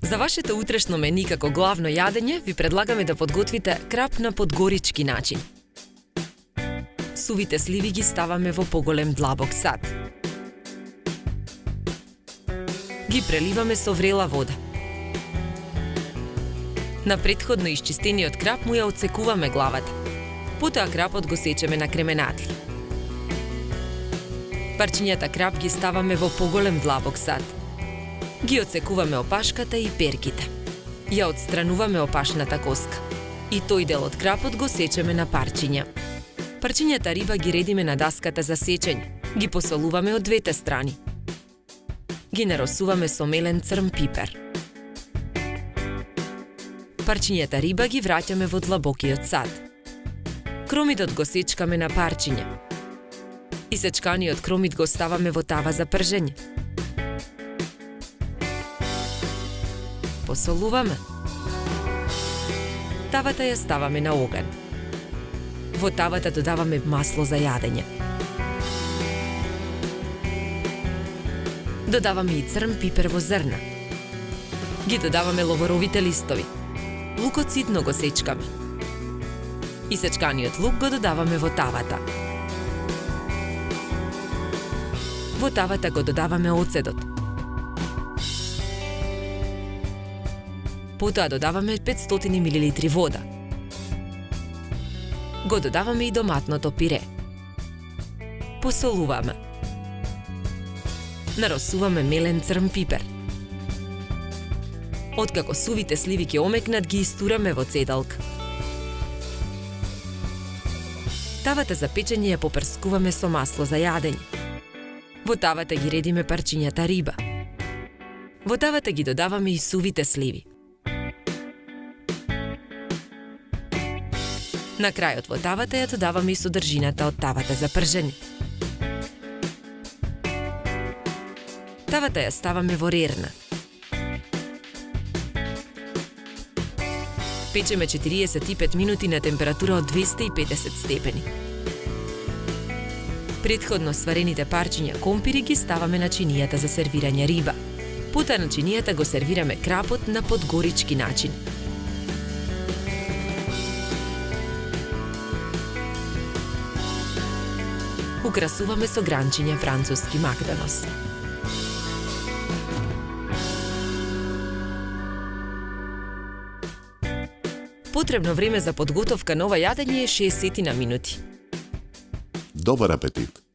За вашето утрешно мени како главно јадење ви предлагаме да подготвите крап на подгорички начин. Сувите сливи ги ставаме во поголем длабок сад. Ги преливаме со врела вода. На претходно исчистениот крап му ја отсекуваме главата. Потоа крапот го сечеме на кременатли. Парчињата крап ги ставаме во поголем длабок сад. Ги отсекуваме опашката и перките. Ја отстрануваме опашната коска. И тој дел од крапот го сечеме на парчиња. Парчињата риба ги редиме на даската за сечење. Ги посолуваме од двете страни. Ги наросуваме со мелен црн пипер. Парчињата риба ги враќаме во длабокиот сад. Кромидот го сечкаме на парчиња. Исечканиот кромид го ставаме во тава за пржење. Посолуваме. Тавата ја ставаме на оган. Во тавата додаваме масло за јадење. Додаваме и црн пипер во зрна. Ги додаваме ловоровите листови. Лукот ситно го сечкаме. Исечканиот лук го додаваме во тавата. Во тавата го додаваме оцетот. Потоа додаваме 500 мл вода. Го додаваме и доматното пире. Посолуваме. Наросуваме мелен црн пипер. Откако сувите сливи ќе омекнат, ги истураме во цедалка. Тавата за печење ја попрскуваме со масло за јадење. Во тавата ги редиме парчињата риба. Во тавата ги додаваме и сувите сливи. На крајот во тавата ја додаваме и содржината од тавата за пржење. Тавата ја ставаме во рерна. Печеме 45 минути на температура од 250 степени. Претходно сварените парчиња компири ги ставаме на чинијата за сервирање риба. Потоа на чинијата го сервираме крапот на подгорички начин. Украсуваме со гранчиња француски макдонос. Потребно време за подготовка на ова јадење е 60 минути. Добар апетит!